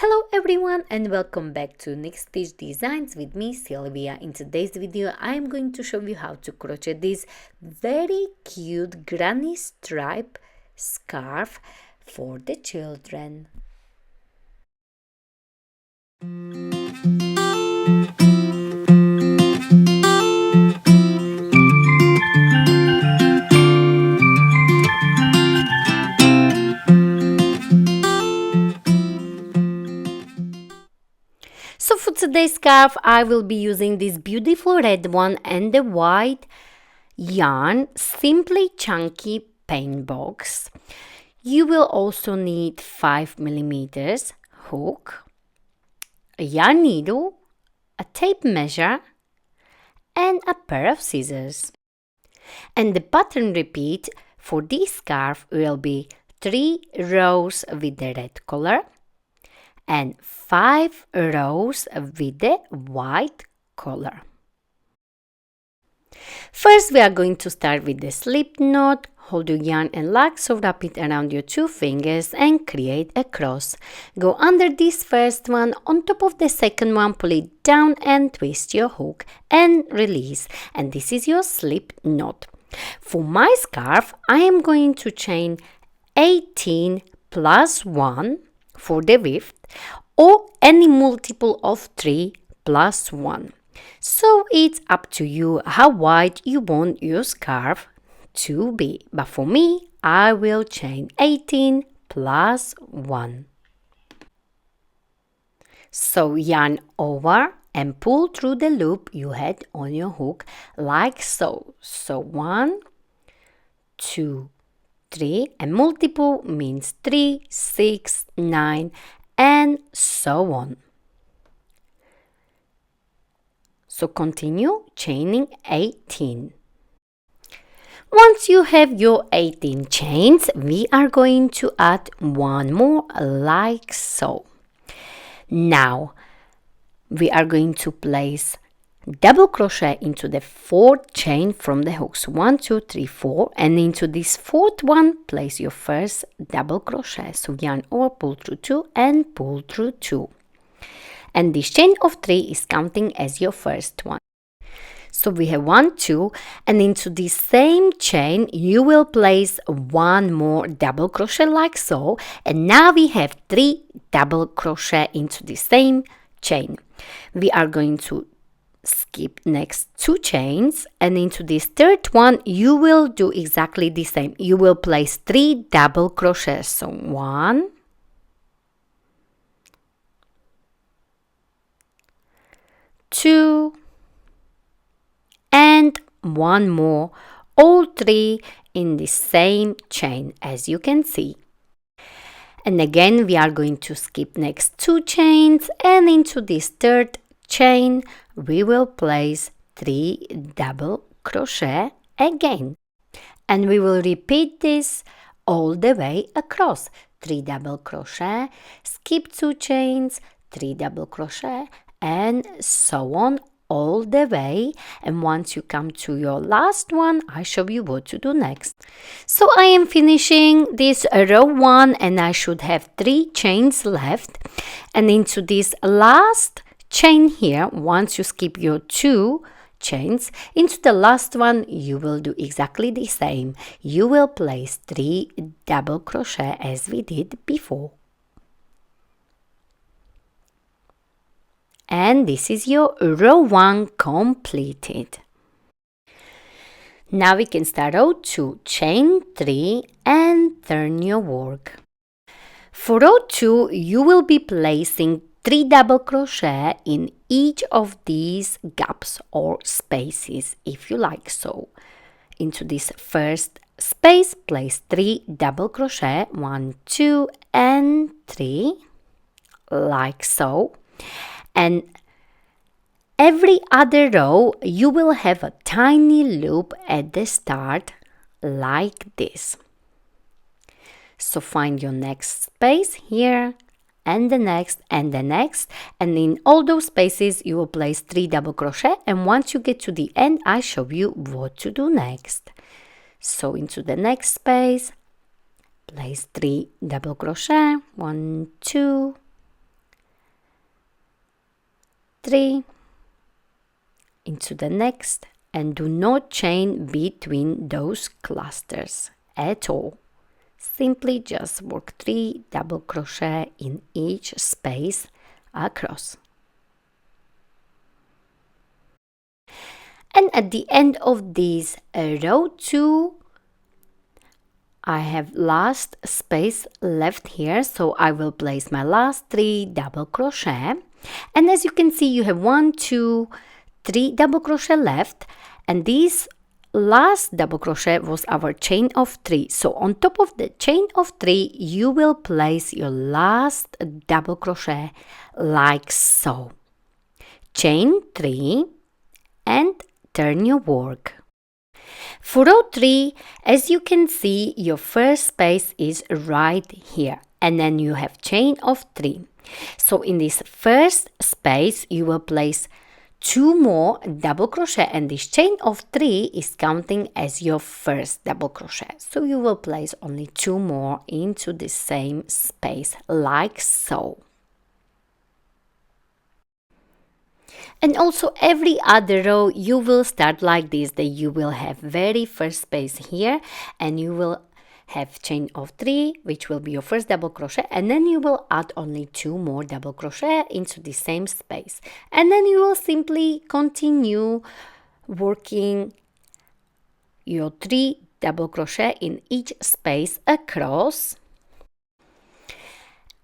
Hello everyone and welcome back to Next Stitch Designs with me Sylvia. In today's video I am going to show you how to crochet this very cute granny stripe scarf for the children. So for today's scarf, I will be using this beautiful red one and the white yarn Simply Chunky paint box. You will also need 5mm hook, a yarn needle, a tape measure, and a pair of scissors. And the pattern repeat for this scarf will be 3 rows with the red color and 5 rows with the white color. First we are going to start with the slip knot. Hold your yarn and lasso, wrap it around your 2 fingers and create a cross. Go under this first one, on top of the second one, pull it down and twist your hook and release. And this is your slip knot. For my scarf I am going to chain 18 plus 1 for the width, or any multiple of 3 plus 1. So it's up to you how wide you want your scarf to be. But for me, I will chain 18 plus 1. So yarn over and pull through the loop you had on your hook like so. So 1, 2, 3, and multiple means 3, 6, 9, and so on. So continue chaining 18. Once you have your 18 chains, we are going to add one more like so. Now we are going to place double crochet into the 4th chain from the hooks 1, 2, 3, 4, and into this 4th one place your first double crochet. So yarn over, pull through 2 and pull through 2, and this chain of 3 is counting as your first one. So we have 1, 2, and into this same chain you will place one more double crochet like so, and now we have 3 double crochet into the same chain. We are going to skip next 2 chains, and into this 3rd one you will do exactly the same. You will place 3 double crochets. So 1, 2, and one more, all 3 in the same chain, as you can see. And again we are going to skip next 2 chains, and into this 3rd chain we will place 3 double crochet again, and we will repeat this all the way across. 3 double crochet, skip 2 chains, 3 double crochet, and so on all the way. And once you come to your last one, I show you what to do next. So I am finishing this row 1 and I should have 3 chains left, and into this last chain here, once you skip your 2 chains, into the last one you will do exactly the same. You will place 3 double crochet as we did before. And this is your row 1 completed. Now we can start row 2, chain 3 and turn your work. For row 2 you will be placing 3 double crochet in each of these gaps or spaces, if you like so. Into this first space place 3 double crochet, 1, 2 and 3, like so. And every other row you will have a tiny loop at the start like this. So find your next space here, and the next and the next, and in all those spaces you will place 3 double crochet, and once you get to the end I show you what to do next. So into the next space place 3 double crochet, 1, 2 3 into the next, and do not chain between those clusters at all. Simply just work 3 double crochet in each space across. And at the end of this row 2, I have last space left here, so I will place my last 3 double crochet. And as you can see, you have 1, 2, 3 double crochet left, and this last double crochet was our chain of 3. So on top of the chain of 3, you will place your last double crochet like so. Chain 3 and turn your work. For row 3, as you can see, your first space is right here, and then you have chain of 3. So in this first space, you will place 2 more double crochet, and this chain of 3 is counting as your first double crochet. So you will place only 2 more into the same space, like so. And also every other row you will start like this, that you will have very first space here, and you will have chain of 3, which will be your first double crochet, and then you will add only 2 more double crochet into the same space, and then you will simply continue working your 3 double crochet in each space across,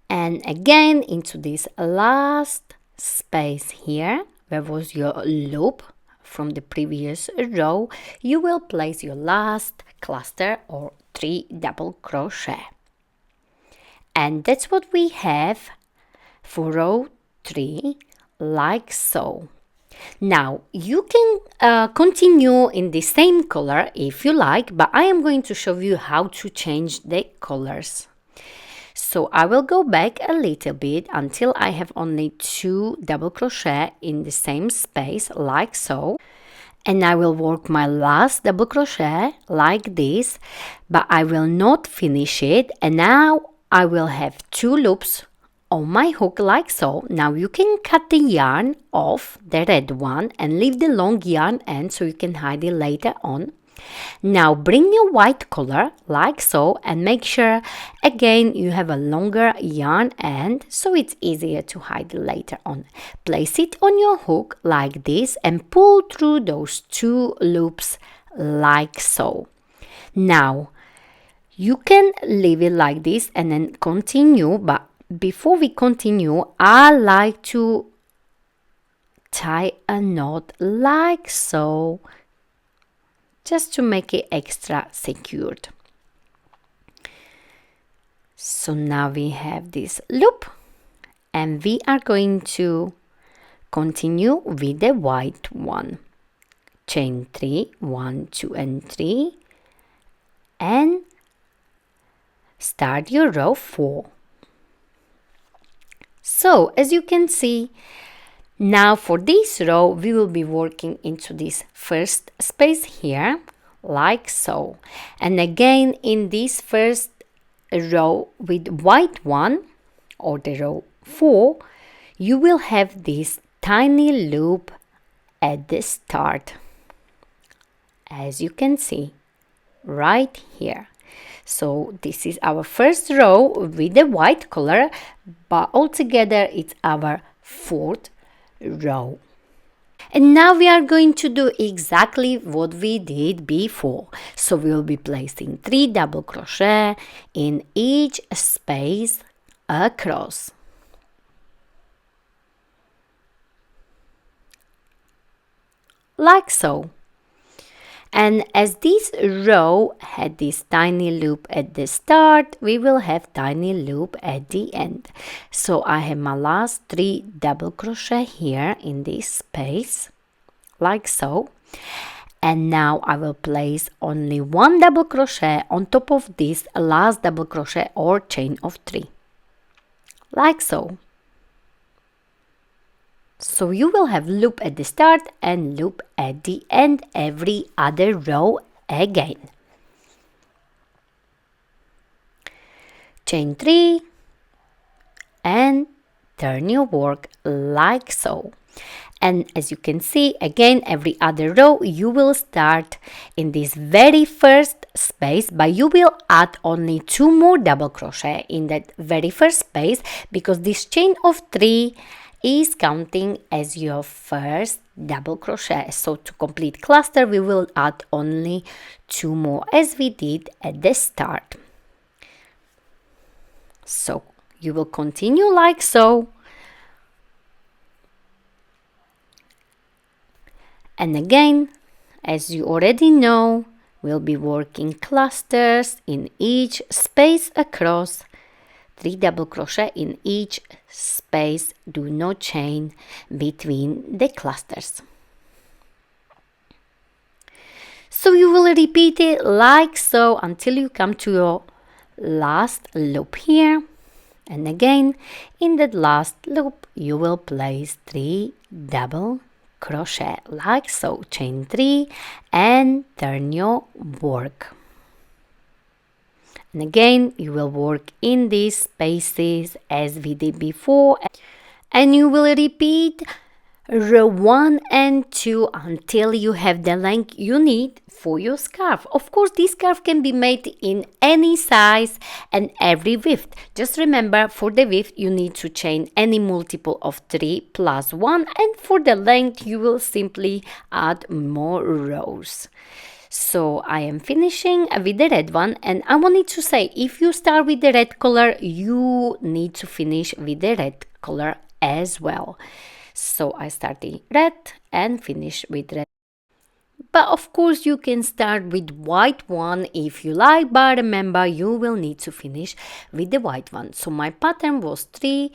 and again into this last space here, where was your loop from the previous row, you will place your last cluster or 3 double crochet. And that's what we have for row 3, like so. Now you can continue in the same color if you like, but I am going to show you how to change the colors. So I will go back a little bit until I have only 2 double crochet in the same space, like so. And I will work my last double crochet like this, but I will not finish it. And now I will have 2 loops on my hook like so. Now you can cut the yarn off, the red one, and leave the long yarn end so you can hide it later on. Now bring your white color like so, and make sure again you have a longer yarn end so it's easier to hide later on. Place it on your hook like this and pull through those 2 loops like so. Now you can leave it like this and then continue, but before we continue, I like to tie a knot like so, just to make it extra secured. So now we have this loop, and we are going to continue with the white one. Chain 3, 1, 2 and 3, and start your row 4. So as you can see, now for this row we will be working into this first space here, like so. And again in this first row with white one, or the row 4, you will have this tiny loop at the start, as you can see right here. So this is our first row with the white color, but altogether it's our 4th row. And now we are going to do exactly what we did before. So we will be placing 3 double crochet in each space across. Like so. And as this row had this tiny loop at the start, we will have tiny loop at the end. So I have my last 3 double crochet here in this space, like so. And now I will place only 1 double crochet on top of this last double crochet or chain of 3, like so. So you will have loop at the start and loop at the end every other row again. Chain 3 and turn your work like so. And as you can see, again, every other row you will start in this very first space, but you will add only 2 more double crochet in that very first space, because this chain of 3 is counting as your first double crochet. So to complete cluster we will add only 2 more, as we did at the start. So you will continue like so. And again, as you already know, we'll be working clusters in each space across, 3 double crochet in each space. Do not chain between the clusters. So you will repeat it like so until you come to your last loop here. And again, in that last loop you will place 3 double crochet like so. Chain 3 and turn your work. And again, you will work in these spaces as we did before, and you will repeat row 1 and 2 until you have the length you need for your scarf. Of course, this scarf can be made in any size and every width. Just remember, for the width you need to chain any multiple of 3 plus 1, and for the length you will simply add more rows. So I am finishing with the red one, and I wanted to say, if you start with the red color, you need to finish with the red color as well. So I started red and finish with red. But of course you can start with white one if you like, but remember you will need to finish with the white one. So my pattern was 3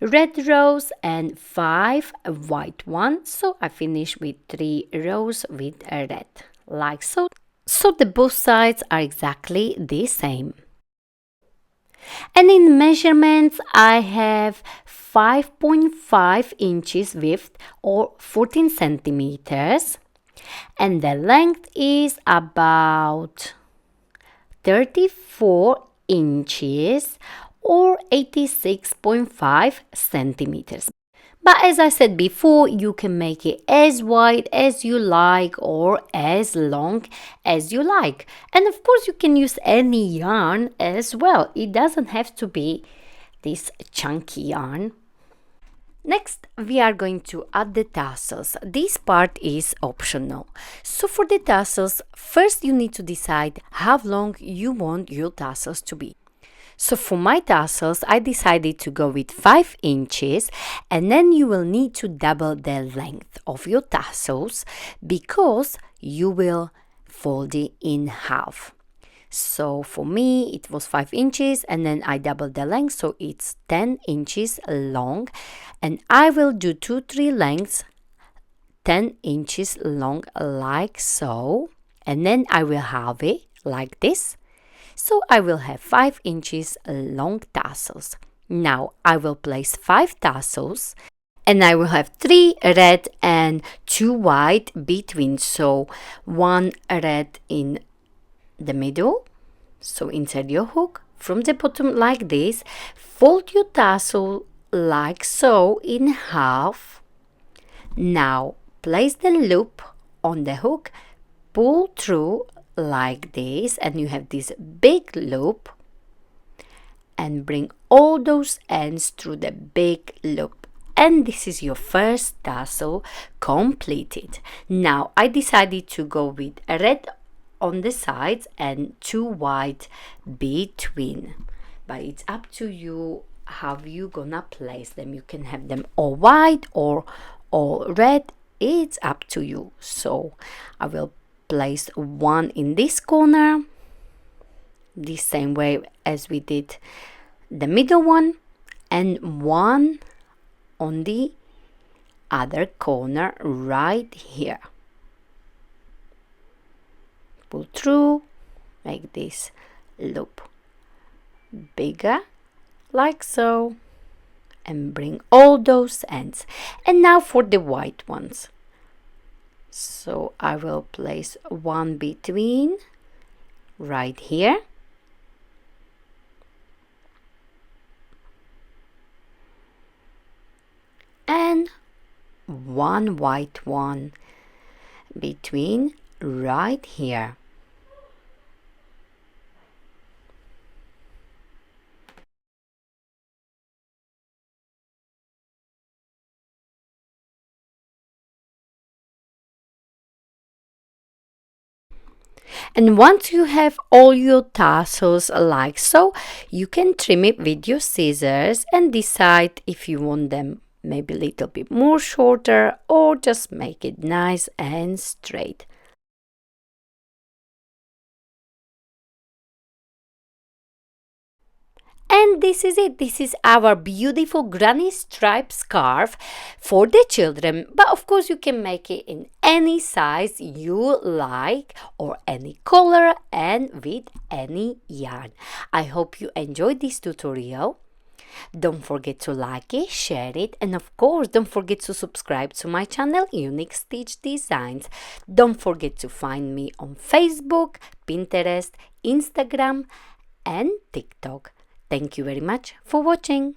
red rows and 5 white ones. So I finished with 3 rows with a red, like so. So the both sides are exactly the same. And in measurements I have 5.5 inches width or 14 centimeters, and the length is about 34 inches or 86.5 centimeters. But as I said before, you can make it as wide as you like or as long as you like. And of course you can use any yarn as well. It doesn't have to be this chunky yarn. Next, we are going to add the tassels. This part is optional. So for the tassels, first you need to decide how long you want your tassels to be. So for my tassels, I decided to go with 5 inches, and then you will need to double the length of your tassels because you will fold it in half. So for me, it was 5 inches, and then I doubled the length, so it's 10 inches long, and I will do 2-3 lengths 10 inches long like so, and then I will halve it like this. So I will have 5 inches long tassels. Now I will place 5 tassels, and I will have 3 red and 2 white between. So 1 red in the middle, so inside your hook, from the bottom like this, fold your tassel like so in half. Now place the loop on the hook, pull through like this, and you have this big loop, and bring all those ends through the big loop, and this is your first tassel completed. Now I decided to go with a red on the sides and 2 white between, but it's up to you how you gonna place them. You can have them all white or all red, it's up to you. So I will place 1 in this corner, the same way as we did the middle one, and 1 on the other corner right here. Pull through, make this loop bigger like so, and bring all those ends. And now for the white ones. So I will place 1 between right here, and one white one between right here. And once you have all your tassels like so, you can trim it with your scissors and decide if you want them maybe a little bit more shorter or just make it nice and straight. And this is it. This is our beautiful granny stripe scarf for the children. But of course, you can make it in any size you like or any color and with any yarn. I hope you enjoyed this tutorial. Don't forget to like it, share it, and of course, don't forget to subscribe to my channel, Unique Stitch Designs. Don't forget to find me on Facebook, Pinterest, Instagram, and TikTok. Thank you very much for watching.